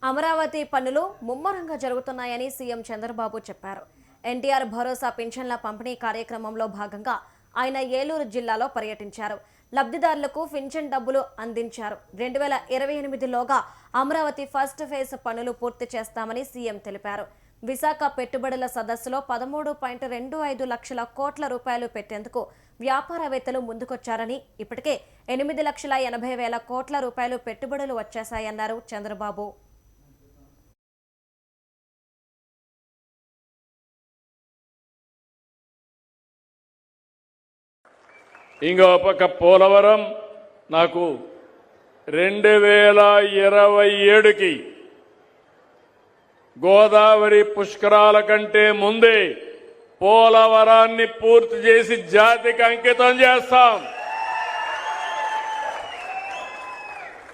అమరావతి పనులు ముమ్మరంగా జరుగుతున్నాయని సీఎం చంద్రబాబు చెప్పారు. ఎన్టీఆర్ భరోసా పింఛన్ల పంపిణీ కార్యక్రమంలో భాగంగా ఆయన ఏలూరు జిల్లాలో పర్యటించారు. లబ్ధిదారులకు పింఛన్ డబ్బులు అందించారు. 2028లోగా అమరావతి ఫస్ట్ ఫేజ్ పనులు పూర్తి చేస్తామని సీఎం తెలిపారు. విశాఖ పెట్టుబడుల సదస్సులో 13.25 లక్షల కోట్ల రూపాయలు పెట్టేందుకు వ్యాపారవేత్తలు ముందుకొచ్చారని, ఇప్పటికే 8,80,000 కోట్ల రూపాయలు పెట్టుబడులు వచ్చేశాయన్నారు చంద్రబాబు. ఇంకో పక్క పోలవరం నాకు 2027కి గోదావరి పుష్కరాల కంటే ముందే పోలవరాన్ని పూర్తి చేసి జాతికి అంకితం చేస్తాం.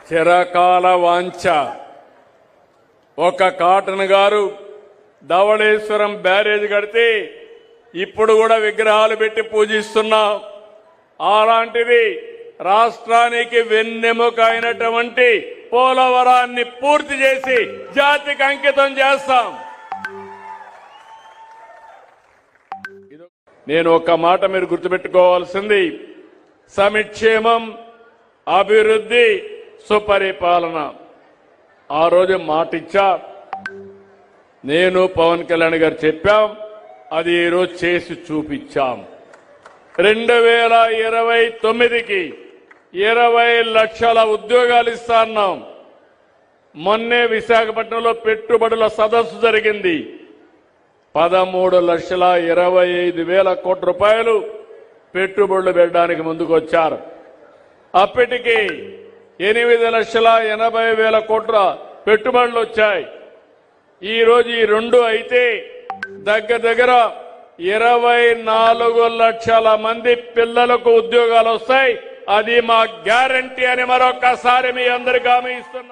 చిరకాల వాంఛ. ఒక కాటన్ గారు ధవళేశ్వరం బ్యారేజ్ కడితే ఇప్పుడు కూడా విగ్రహాలు పెట్టి పూజిస్తున్నాం. అలాంటిది రాష్ట్రానికి వెన్నెముక అయినటువంటి పోలవరాన్ని పూర్తి చేసి జాతికి అంకితం చేస్తాం. నేను ఒక మాట మీరు గుర్తుపెట్టుకోవాల్సింది, సంక్షేమం, అభివృద్ధి, సుపరిపాలన. ఆ రోజు మాట ఇచ్చా, నేను పవన్ కళ్యాణ్ గారు చెప్పాం, అది ఈరోజు చేసి చూపించాం. 2029కి 20 లక్షల ఉద్యోగాలు ఇస్తాన్నాం. మొన్నే విశాఖపట్నంలో పెట్టుబడుల సదస్సు జరిగింది. 13,25,000 కోట్ల రూపాయలు పెట్టుబడులు పెట్టడానికి ముందుకు వచ్చారు. అప్పటికి 8,80,000 కోట్ల పెట్టుబడులు వచ్చాయి. ఈ రోజు ఈ రెండు అయితే దగ్గర 24 లక్షల మంది పిల్లలకు ఉద్యోగాలు వస్తాయి. అది మా గ్యారంటీ అని మరొకసారి మీ అందరికీ హామీ ఇస్తున్నా.